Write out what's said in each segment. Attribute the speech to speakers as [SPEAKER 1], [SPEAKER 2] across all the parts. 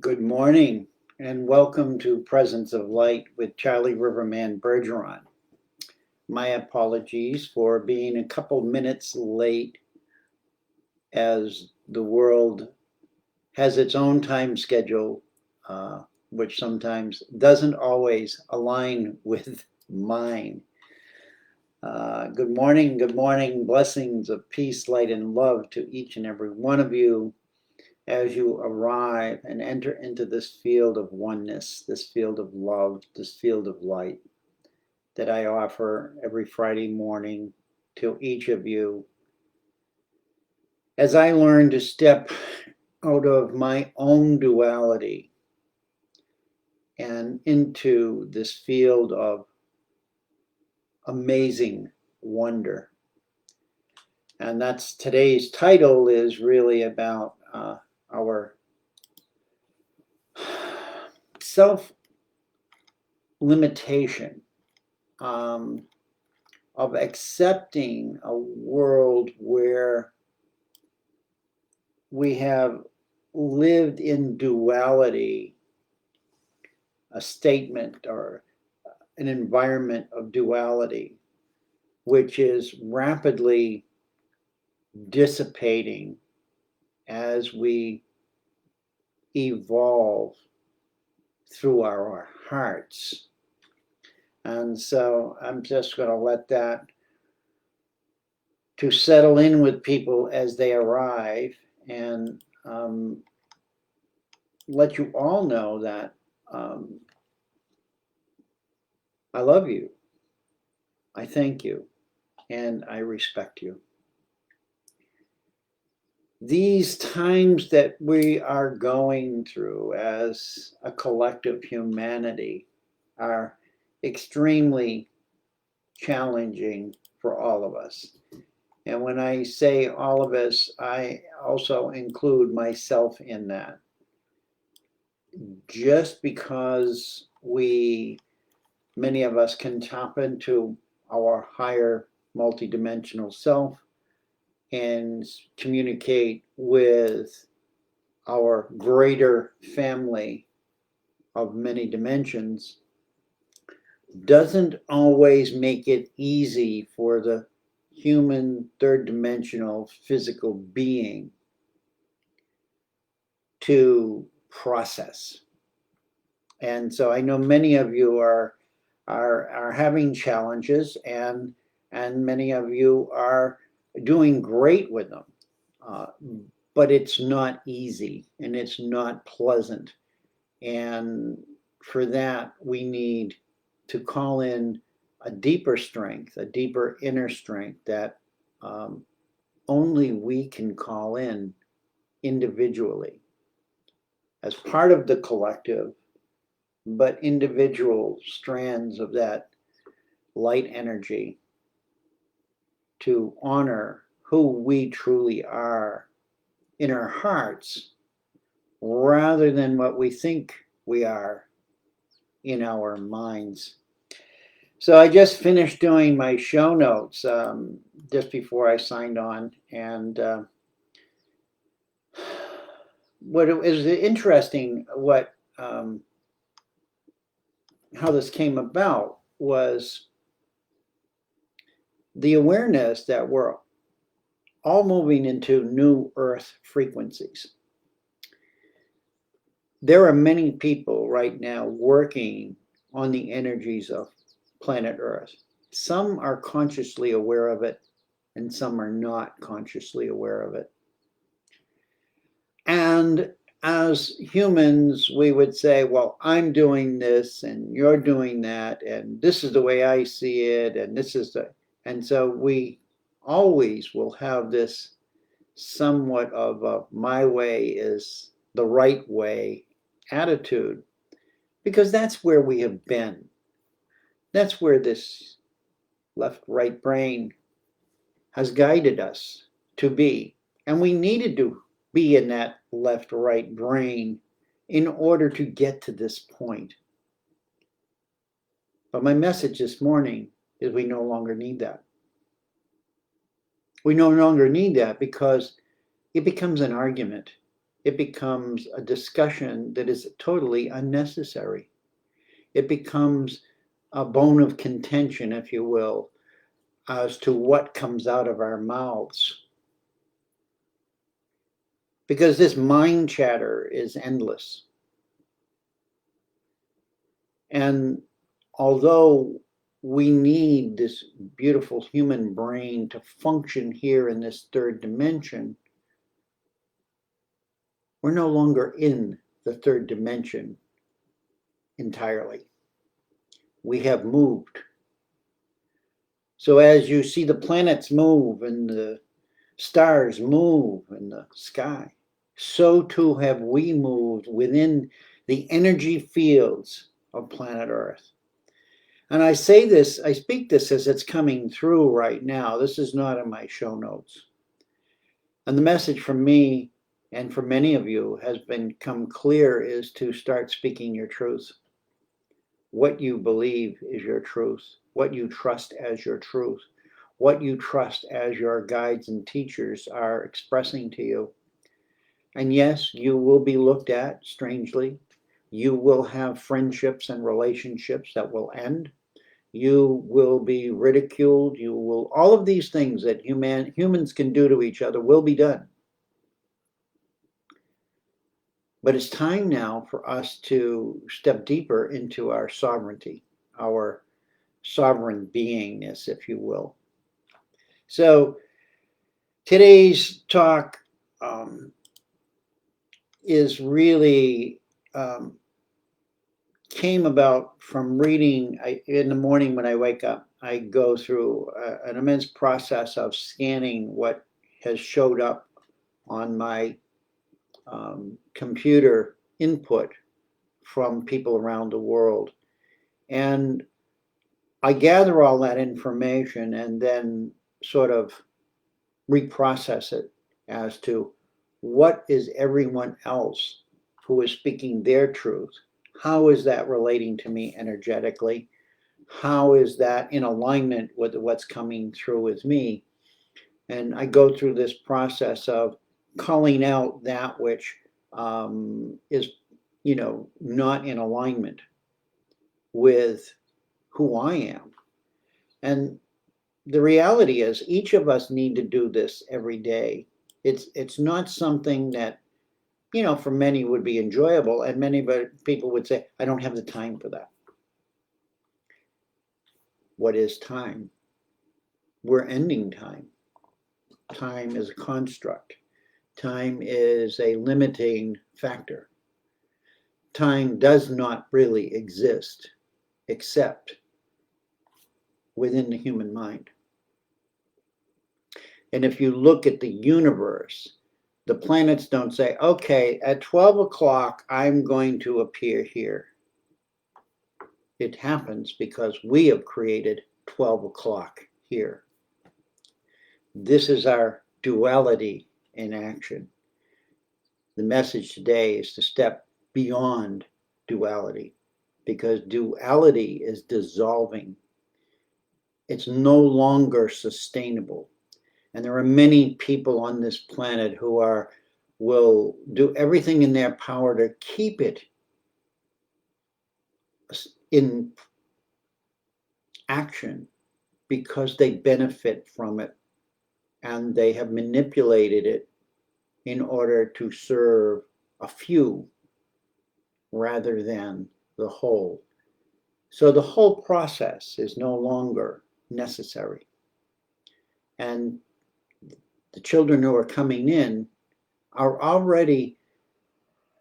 [SPEAKER 1] Good morning and welcome to Presence of Light with charlierivermanbergeron. My apologies for being a couple minutes late as the world has its own time schedule, which sometimes doesn't always align with mine. Good morning, blessings of peace, light, and love to each and every one of you as you arrive and enter into this field of oneness, this field of love, this field of light that I offer every Friday morning to each of you. As I learn to step out of my own duality and into this field of amazing wonder. And that's today's title is really about our self-limitation of accepting a world where we have lived in duality, a statement or an environment of duality, which is rapidly dissipating as we evolve through our hearts. And so I'm just going to let that to settle in with people as they arrive and let you all know that I love you, I thank you, and I respect you. These times that we are going through as a collective humanity are extremely challenging for all of us. And when I say all of us, I also include myself in that. Just because many of us can tap into our higher multidimensional self and communicate with our greater family of many dimensions, doesn't always make it easy for the human third dimensional physical being to process. And so I know many of you are having challenges, and many of you are doing great with them, but it's not easy and it's not pleasant. And for that, we need to call in a deeper strength, a deeper inner strength that only we can call in individually as part of the collective, but individual strands of that light energy to honor who we truly are in our hearts rather than what we think we are in our minds. So I just finished doing my show notes just before I signed on, and what it was interesting how this came about was the awareness that we're all moving into new earth frequencies. There are many people right now working on the energies of planet Earth. Some are consciously aware of it, and some are not consciously aware of it. And as humans, we would say, well, I'm doing this and you're doing that, and this is the way I see it, and this is and so we always will have this somewhat of a my way is the right way attitude, because that's where we have been. That's where this left-right brain has guided us to be. And we needed to be in that left-right brain in order to get to this point. But my message this morning is we no longer need that. We no longer need that because it becomes an argument. it becomes a discussion that is totally unnecessary. It becomes a bone of contention, if you will, as to what comes out of our mouths. Because this mind chatter is endless. And although we need this beautiful human brain to function here in this third dimension, we're no longer in the third dimension entirely. We have moved. So as you see the planets move and the stars move in the sky, so too have we moved within the energy fields of planet Earth. And I say this, I speak this as it's coming through right now. This is not in my show notes. And the message from me and for many of you has become clear is to start speaking your truth. What you believe is your truth. What you trust as your truth. What you trust as your guides and teachers are expressing to you. And yes, you will be looked at strangely. You will have friendships and relationships that will end. You will be ridiculed. You will, all of these things that humans can do to each other will be done. But it's time now for us to step deeper into our sovereignty, our sovereign beingness, if you will. So today's talk is really came about from reading. In the morning when I wake up, I go through an immense process of scanning what has showed up on my computer input from people around the world. And I gather all that information and then sort of reprocess it as to what is everyone else who is speaking their truth. How is that relating to me energetically? How is that in alignment with what's coming through with me? And I go through this process of calling out that which is, not in alignment with who I am. And the reality is each of us need to do this every day. It's not something that, for many would be enjoyable, and many people would say, I don't have the time for that. What is time? We're ending time. Time is a construct. Time is a limiting factor. Time does not really exist except within the human mind. And if you look at the universe, the planets don't say, okay, at 12 o'clock, I'm going to appear here. It happens because we have created 12 o'clock here. This is our duality in action. The message today is to step beyond duality, because duality is dissolving. It's no longer sustainable. And there are many people on this planet who will do everything in their power to keep it in action because they benefit from it, and they have manipulated it in order to serve a few rather than the whole. So the whole process is no longer necessary. And the children who are coming in are already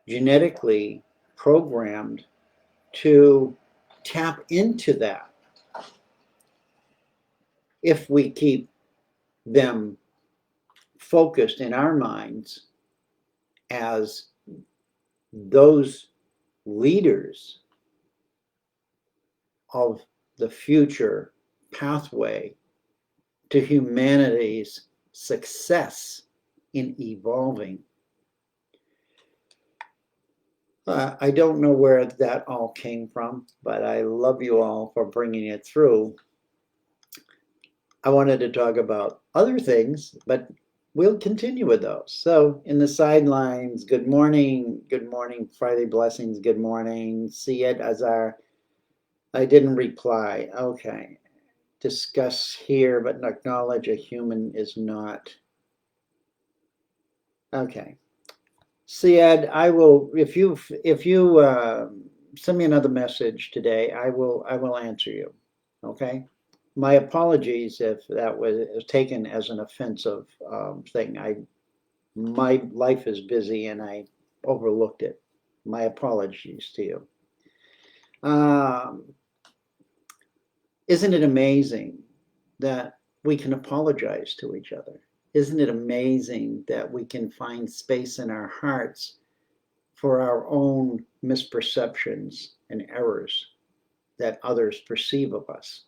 [SPEAKER 1] genetically programmed to tap into that if we keep them focused in our minds as those leaders of the future pathway to humanity's success in evolving. I don't know where that all came from, but I love you all for bringing it through. I wanted to talk about other things, but we'll continue with those. So in the sidelines, good morning, Friday blessings, good morning. See it as I didn't reply. Okay. Discuss here, but acknowledge a human is not. Okay. Siad, I will, if you send me another message today, I will answer you. Okay. My apologies if that was taken as an offensive thing. My life is busy and I overlooked it. My apologies to you. Isn't it amazing that we can apologize to each other? Isn't it amazing that we can find space in our hearts for our own misperceptions and errors that others perceive of us?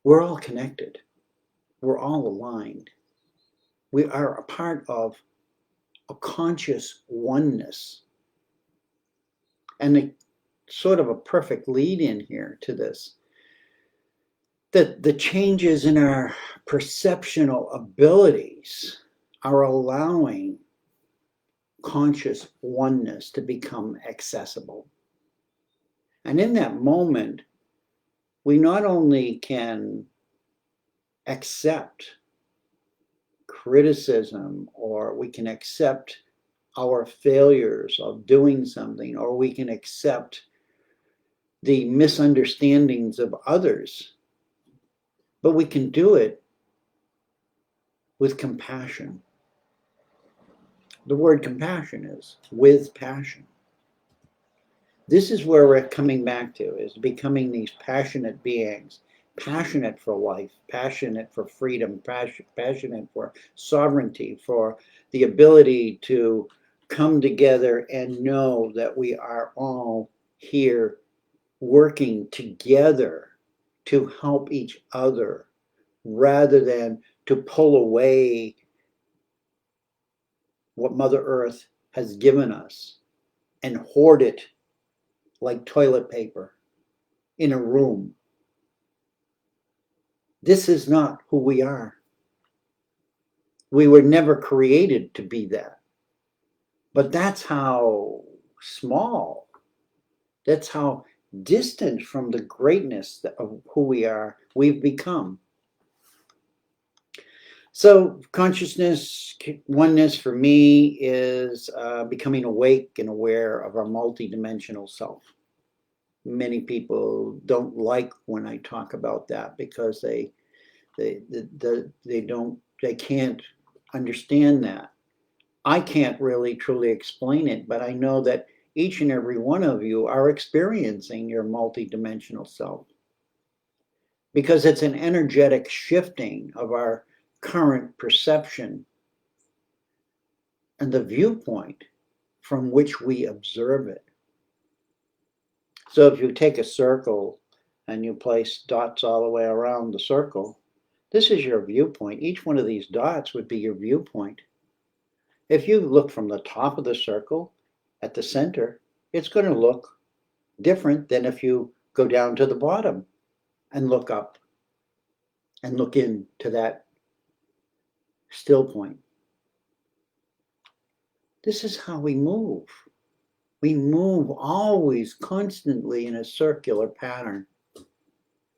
[SPEAKER 1] We're all connected. We're all aligned. We are a part of a conscious oneness. And sort of a perfect lead in here to this, that the changes in our perceptional abilities are allowing conscious oneness to become accessible. And in that moment, we not only can accept criticism, or we can accept our failures of doing something, or we can accept the misunderstandings of others, but we can do it with compassion. The word compassion is with passion. This is where we're coming back to, is becoming these passionate beings, passionate for life, passionate for freedom, passionate for sovereignty, for the ability to come together and know that we are all here working together to help each other, rather than to pull away what Mother Earth has given us and hoard it like toilet paper in a room. This is not who we are. We were never created to be that. But that's how small, that's how distant from the greatness of who we are we've become. So consciousness, oneness for me is becoming awake and aware of our multidimensional self. Many people don't like when I talk about that because they can't understand that. I can't really truly explain it, but I know that each and every one of you are experiencing your multidimensional self, because it's an energetic shifting of our current perception and the viewpoint from which we observe it. So if you take a circle and you place dots all the way around the circle, this is your viewpoint. Each one of these dots would be your viewpoint. If you look from the top of the circle at the center, it's going to look different than if you go down to the bottom and look up and look into that still point. This is how we move. We move always constantly in a circular pattern.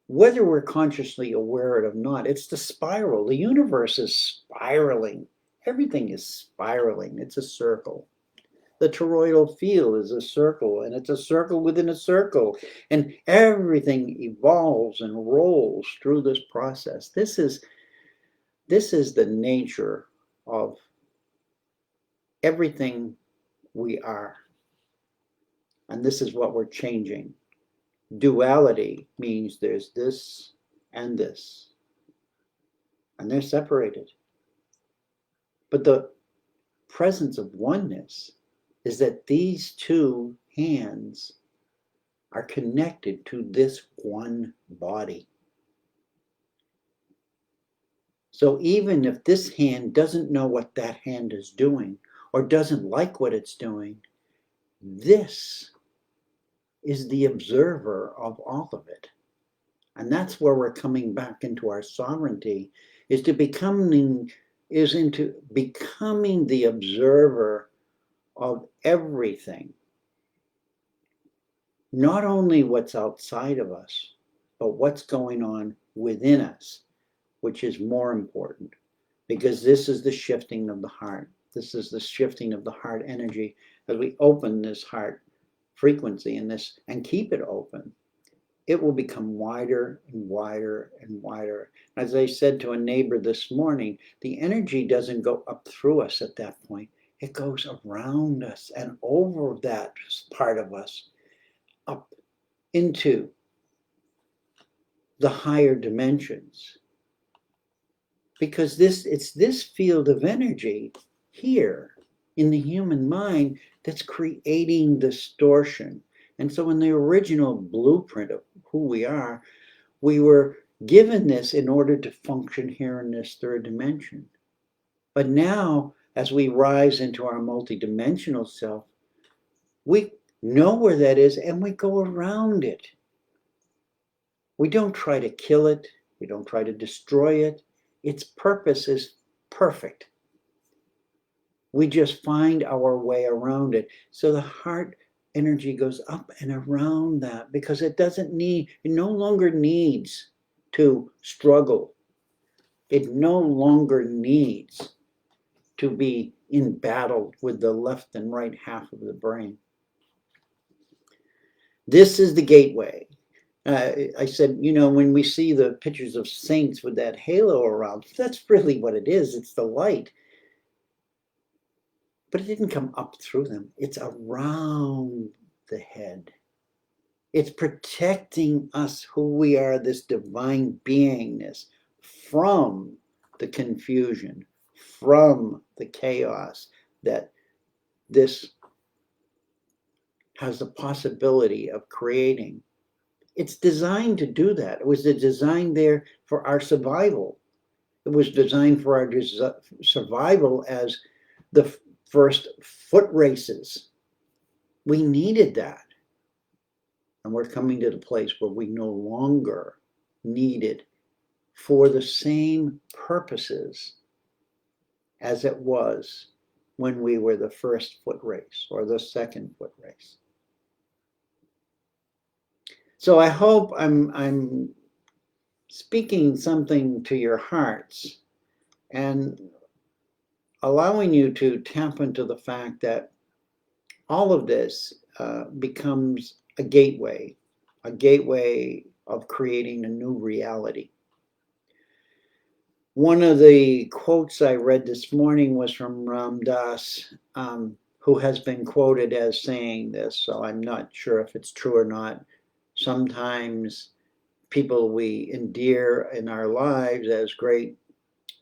[SPEAKER 1] Whether we're consciously aware of it or not, it's the spiral. The universe is spiraling. Everything is spiraling. It's a circle. The toroidal field is a circle, and it's a circle within a circle. And everything evolves and rolls through this process. This is the nature of everything we are. And this is what we're changing. Duality means there's this and this, and they're separated. But the presence of oneness is that these two hands are connected to this one body. So even if this hand doesn't know what that hand is doing, or doesn't like what it's doing, this is the observer of all of it. And that's where we're coming back into our sovereignty, is to becoming is into becoming the observer of everything. Not only what's outside of us, but what's going on within us, which is more important, because this is the shifting of the heart. This is the shifting of the heart energy as we open this heart frequency and keep it open. It will become wider and wider and wider. As I said to a neighbor this morning, the energy doesn't go up through us at that point. It goes around us and over that part of us, up into the higher dimensions. Because it's this field of energy here in the human mind that's creating distortion. And so in the original blueprint of who we were given this in order to function here in this third dimension. But now, as we rise into our multidimensional self, we know where that is and we go around it. We don't try to kill it. We don't try to destroy it. Its purpose is perfect. We just find our way around it. So the heart energy goes up and around that because it no longer needs to struggle. It no longer needs to be in battle with the left and right half of the brain. This is the gateway. I said, when we see the pictures of saints with that halo around, that's really what it is. It's the light. But it didn't come up through them. It's around the head. It's protecting us, who we are, this divine beingness, from the confusion, from the chaos that this has the possibility of creating. It's designed to do that. It was designed there for our survival. It was designed for our survival as the first foot races. We needed that. And we're coming to the place where we no longer need it for the same purposes as it was when we were the first foot race or the second foot race. So I hope I'm speaking something to your hearts and allowing you to tap into the fact that all of this becomes a gateway of creating a new reality. One of the quotes I read this morning was from Ram Dass, who has been quoted as saying this, so I'm not sure if it's true or not. Sometimes people we endear in our lives as great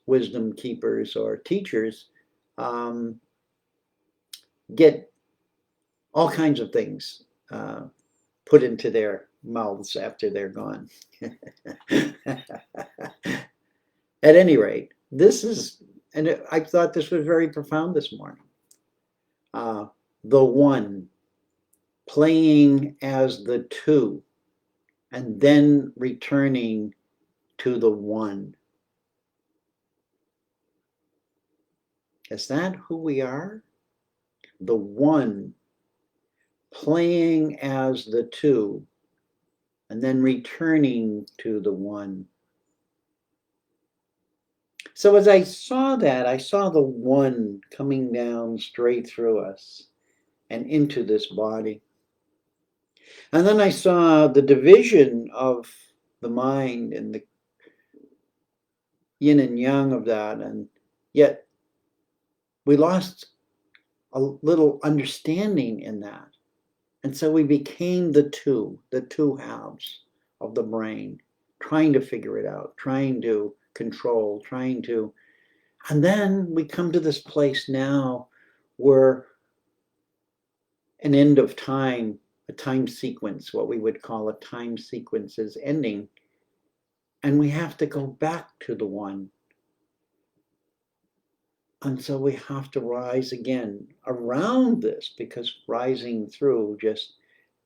[SPEAKER 1] wisdom keepers or teachers get all kinds of things put into their mouths after they're gone. At any rate, I thought this was very profound this morning. The one playing as the two and then returning to the one. Is that who we are? The one playing as the two and then returning to the one. So as I saw that, I saw the one coming down straight through us and into this body. And then I saw the division of the mind and the yin and yang of that, and yet we lost a little understanding in that. And so we became the two halves of the brain, trying to figure it out, trying to control, and then we come to this place now where an end of time, a time sequence, what we would call a time sequence, is ending. And we have to go back to the one. And so we have to rise again around this, because rising through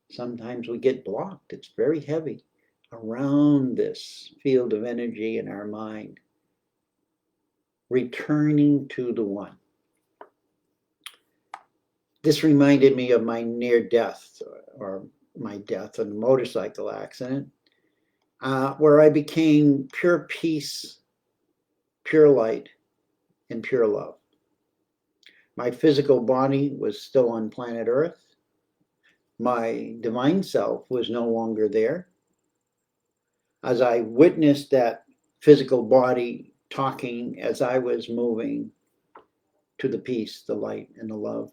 [SPEAKER 1] sometimes we get blocked. It's very heavy around this field of energy in our mind. returning to the one. This reminded me of my near death, or my death in a motorcycle accident, where I became pure peace, pure light, and pure love. My physical body was still on planet Earth. My divine self was no longer there. As I witnessed that physical body talking as I was moving to the peace, the light, and the love.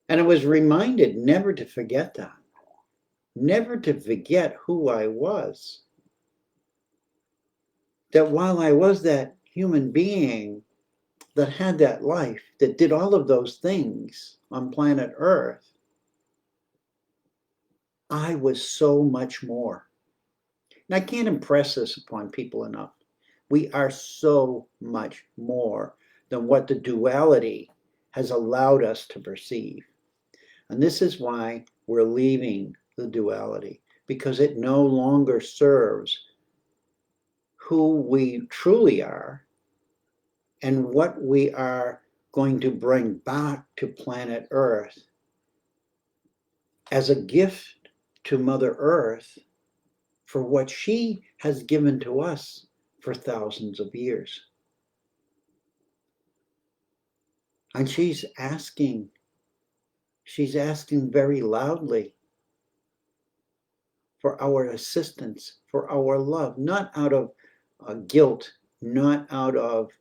[SPEAKER 1] And I was reminded never to forget that. Never to forget who I was. That while I was that human being that had that life, that did all of those things on planet Earth, I was so much more. And I can't impress this upon people enough. We are so much more than what the duality has allowed us to perceive. And this is why we're leaving the duality, because it no longer serves who we truly are and what we are going to bring back to planet Earth as a gift to Mother Earth for what she has given to us for thousands of years. And she's asking very loudly for our assistance, for our love, not out of guilt, not out of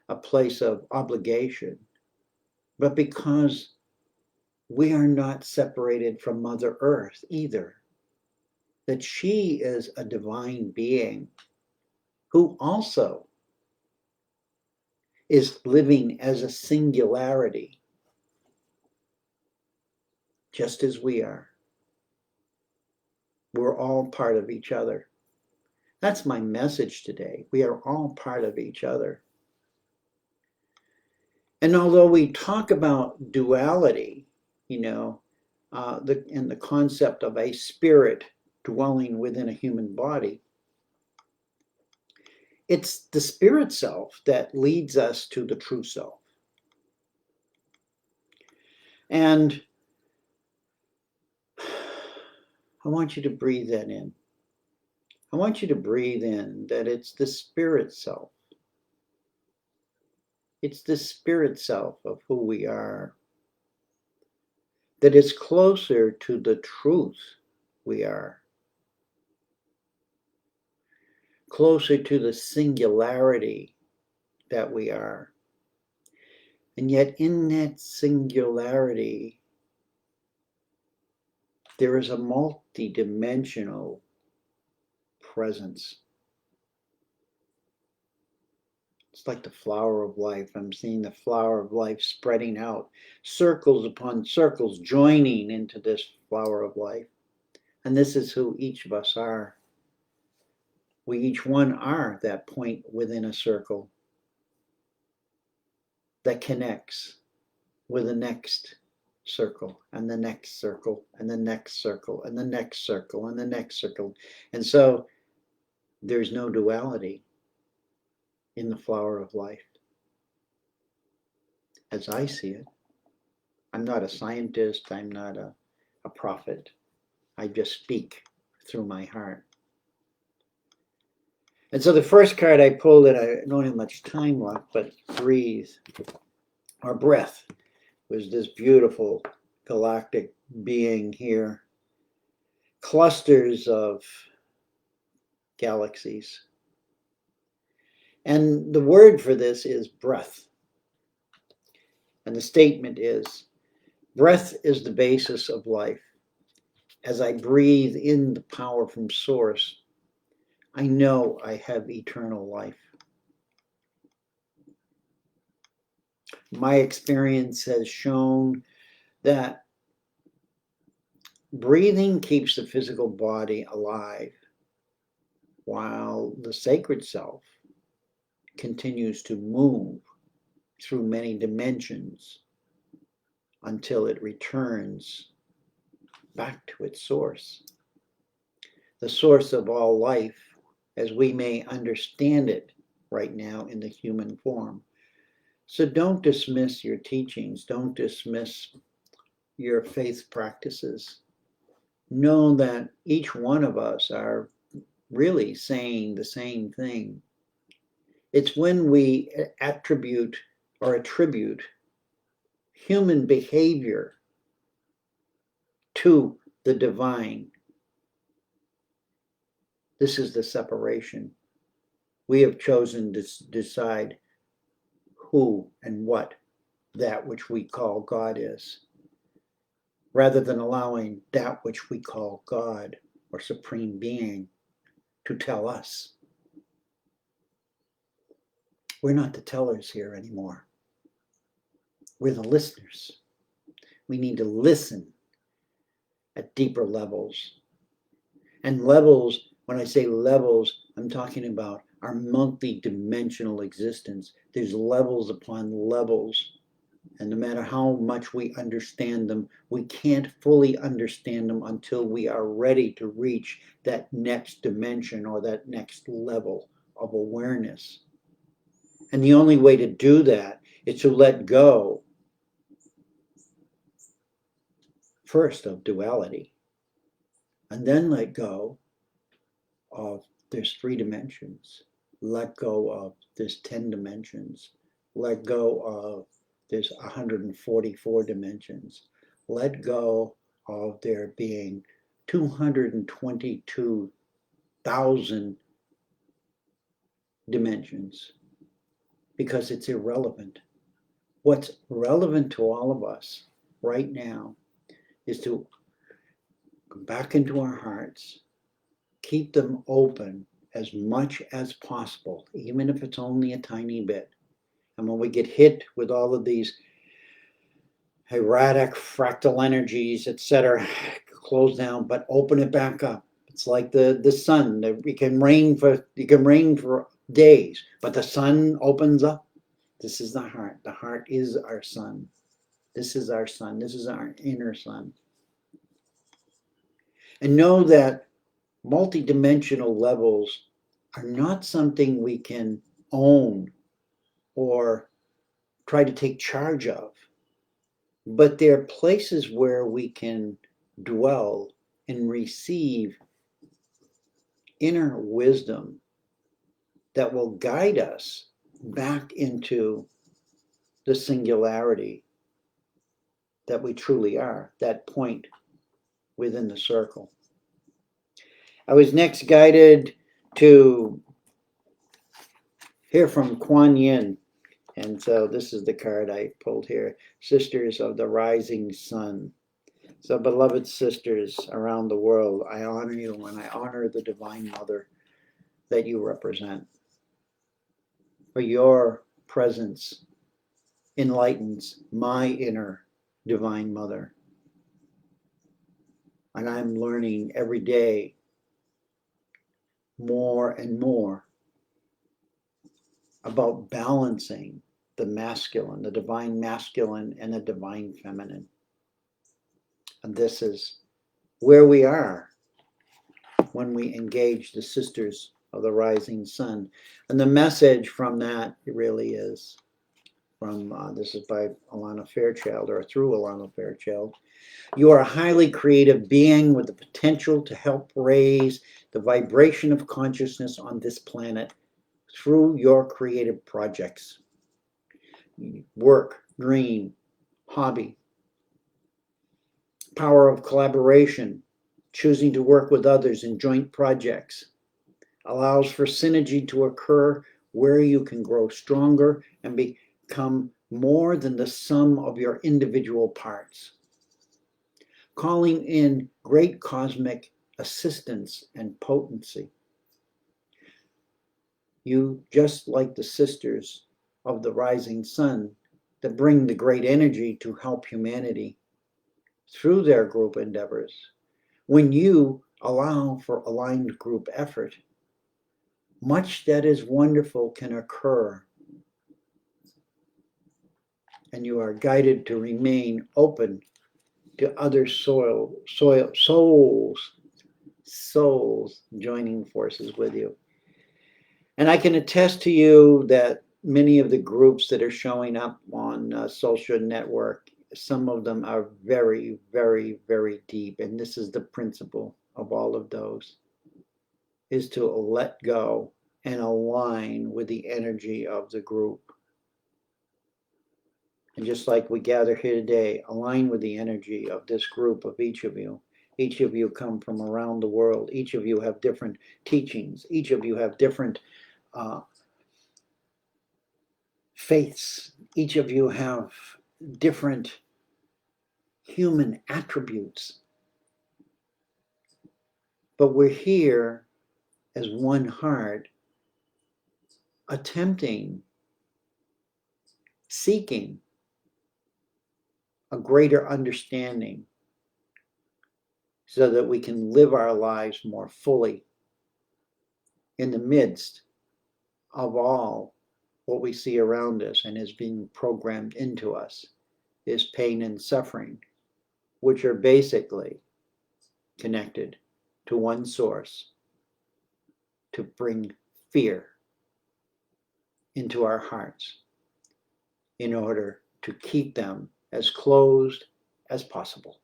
[SPEAKER 1] a place of obligation, but because we are not separated from Mother Earth either. That she is a divine being who also is living as a singularity, just as we are. We're all part of each other. That's my message today. We are all part of each other. And although we talk about duality, and the concept of a spirit dwelling within a human body, it's the spirit self that leads us to the true self. And I want you to breathe that in. I want you to breathe in that it's the spirit self. It's the spirit self of who we are that is closer to the truth we are. Closer to the singularity that we are. And yet in that singularity, there is a multi-dimensional presence. It's like the flower of life. I'm seeing the flower of life spreading out, circles upon circles, joining into this flower of life. And this is who each of us are. We each one are that point within a circle that connects with the next circle and the next circle and the next circle and the next circle and the next circle. And so there's no duality in the flower of life. As I see it, I'm not a scientist, I'm not a prophet. I just speak through my heart. And so the first card I pulled, and I don't have much time left, but breathe, or breath, was this beautiful galactic being here. Clusters of galaxies. And the word for this is breath. And the statement is, breath is the basis of life. As I breathe in the power from source, I know I have eternal life. My experience has shown that breathing keeps the physical body alive, while the sacred self continues to move through many dimensions until it returns back to its source. The source of all life, as we may understand it right now in the human form. So don't dismiss your teachings. Don't dismiss your faith practices. Know that each one of us are really saying the same thing. It's when we attribute human behavior to the divine. This is the separation. We have chosen to decide who and what that which we call God is, rather than allowing that which we call God or Supreme Being to tell us. We're not the tellers here anymore. We're the listeners. We need to listen at deeper levels. And levels, when I say levels, I'm talking about our multi-dimensional existence. There's levels upon levels. And no matter how much we understand them, we can't fully understand them until we are ready to reach that next dimension or that next level of awareness. And the only way to do that is to let go first of duality, and then let go of there's 3 dimensions. Let go of there's 10 dimensions. Let go of there's 144 dimensions. Let go of there being 222,000 dimensions, because it's irrelevant. What's relevant to all of us right now is to go back into our hearts, keep them open as much as possible, even if it's only a tiny bit. And when we get hit with all of these erratic fractal energies, etc., close down, but open it back up. It's like the sun. You can rain for days, but the sun opens up. This is the heart. The heart is our sun. This is our sun. This is our inner sun. And know that multidimensional levels are not something we can own or try to take charge of, but they're places where we can dwell and receive inner wisdom that will guide us back into the singularity that we truly are, that point within the circle. I was next guided to hear from Kuan Yin. And so this is the card I pulled here, Sisters of the Rising Sun. So beloved sisters around the world, I honor you and I honor the Divine Mother that you represent. For your presence enlightens my inner Divine Mother. And I'm learning every day more and more about balancing the masculine, the divine masculine, and the divine feminine. And this is where we are when we engage the Sisters of the Rising Sun. And the message from that really is from, this is by Alana Fairchild, or through Alana Fairchild. You are a highly creative being with the potential to help raise the vibration of consciousness on this planet through your creative projects, work, dream, hobby. Power of collaboration, choosing to work with others in joint projects, allows for synergy to occur where you can grow stronger and become more than the sum of your individual parts. Calling in great cosmic assistance and potency. You, just like the Sisters of the Rising Sun, that bring the great energy to help humanity through their group endeavors. When you allow for aligned group effort, much that is wonderful can occur, and you are guided to remain open to other souls joining forces with you. And I can attest to you that many of the groups that are showing up on social network, some of them are very, very, very deep. And this is the principle of all of those, is to let go and align with the energy of the group. And just like we gather here today, align with the energy of this group of each of you. Each of you come from around the world. Each of you have different teachings. Each of you have different faiths. Each of you have different human attributes. But we're here as one heart, attempting, seeking a greater understanding so that we can live our lives more fully in the midst of all what we see around us and is being programmed into us, is pain and suffering, which are basically connected to one source, to bring fear into our hearts in order to keep them as closed as possible.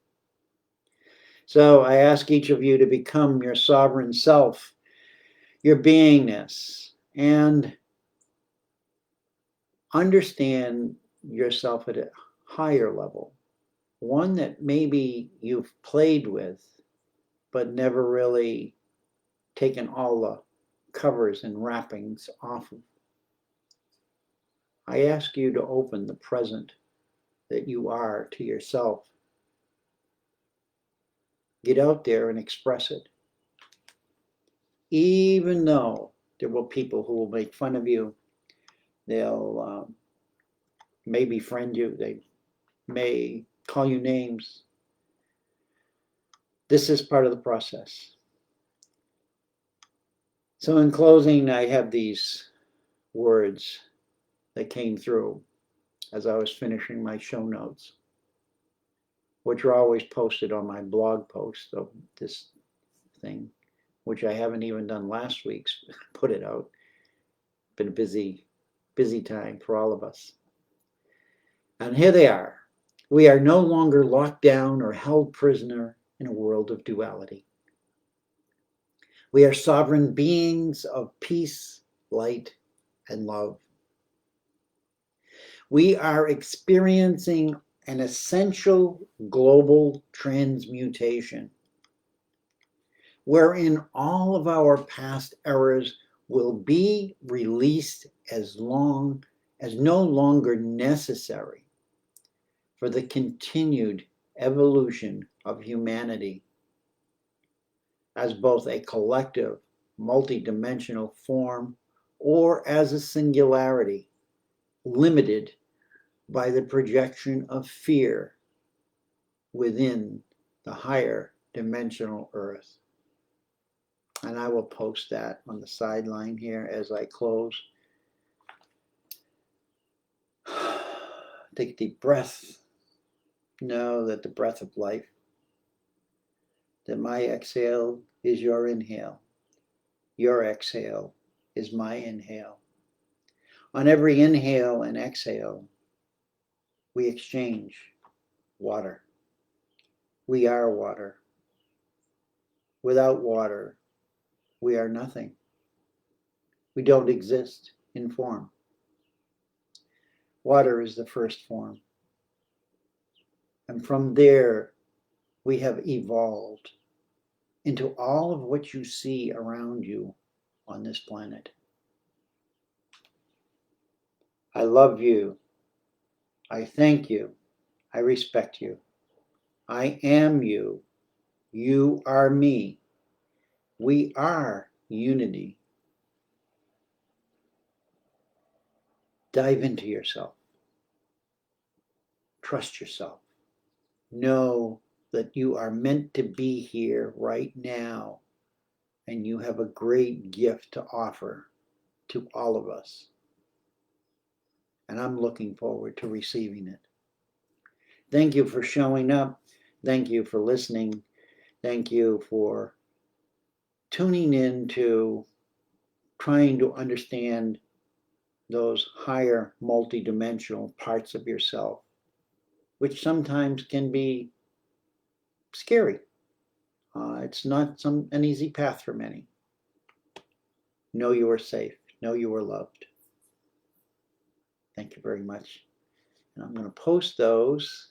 [SPEAKER 1] So I ask each of you to become your sovereign self, your beingness, and understand yourself at a higher level, one that maybe you've played with, but never really taken all the covers and wrappings off of. I ask you to open the present that you are to yourself. Get out there and express it. Even though there will be people who will make fun of you, they'll may befriend you, they may call you names. This is part of the process. So in closing, I have these words that came through as I was finishing my show notes, which are always posted on my blog post of this thing, which I haven't even done last week's, put it out. Been a busy time for all of us. And here they are. We are no longer locked down or held prisoner in a world of duality. We are sovereign beings of peace, light, and love. We are experiencing an essential global transmutation, wherein all of our past errors will be released as no longer necessary for the continued evolution of humanity as both a collective, multidimensional form or as a singularity, limited by the projection of fear within the higher dimensional earth. And I will post that on the sideline here as I close. Take a deep breath. Know that the breath of life, that my exhale is your inhale. Your exhale is my inhale. On every inhale and exhale, we exchange water. We are water. Without water, we are nothing. We don't exist in form. Water is the first form. And from there, we have evolved into all of what you see around you on this planet. I love you. I thank you. I respect you. I am you. You are me. We are unity. Dive into yourself. Trust yourself. Know that you are meant to be here right now, and you have a great gift to offer to all of us. And I'm looking forward to receiving it. Thank you for showing up. Thank you for listening. Thank you for tuning in to trying to understand those higher multidimensional parts of yourself, which sometimes can be scary. It's not an easy path for many. Know you are safe. Know you are loved. Thank you very much. And I'm going to post those.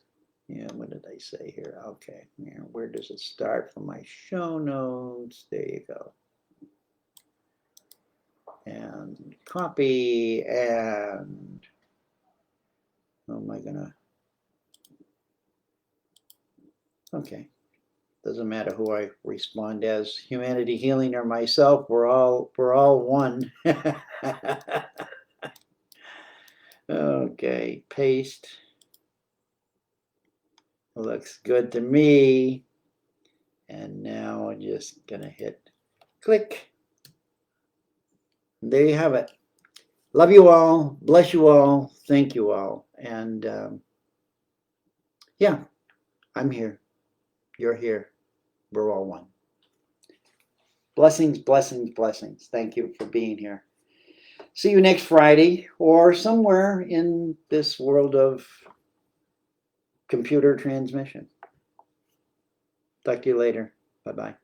[SPEAKER 1] Yeah, what did I say here? Okay, yeah, where does it start from my show notes? There you go. And copy, and how am I gonna? Okay, doesn't matter who I respond as, Humanity Healing or myself. We're all one. Okay, paste. Looks good to me. And now I'm just gonna hit click. There you have it. Love you all. Bless you all. Thank you all. And yeah, I'm here. You're here. We're all one. Blessings, blessings, blessings. Thank you for being here. See you next Friday or somewhere in this world of computer transmission. Talk to you later. Bye-bye.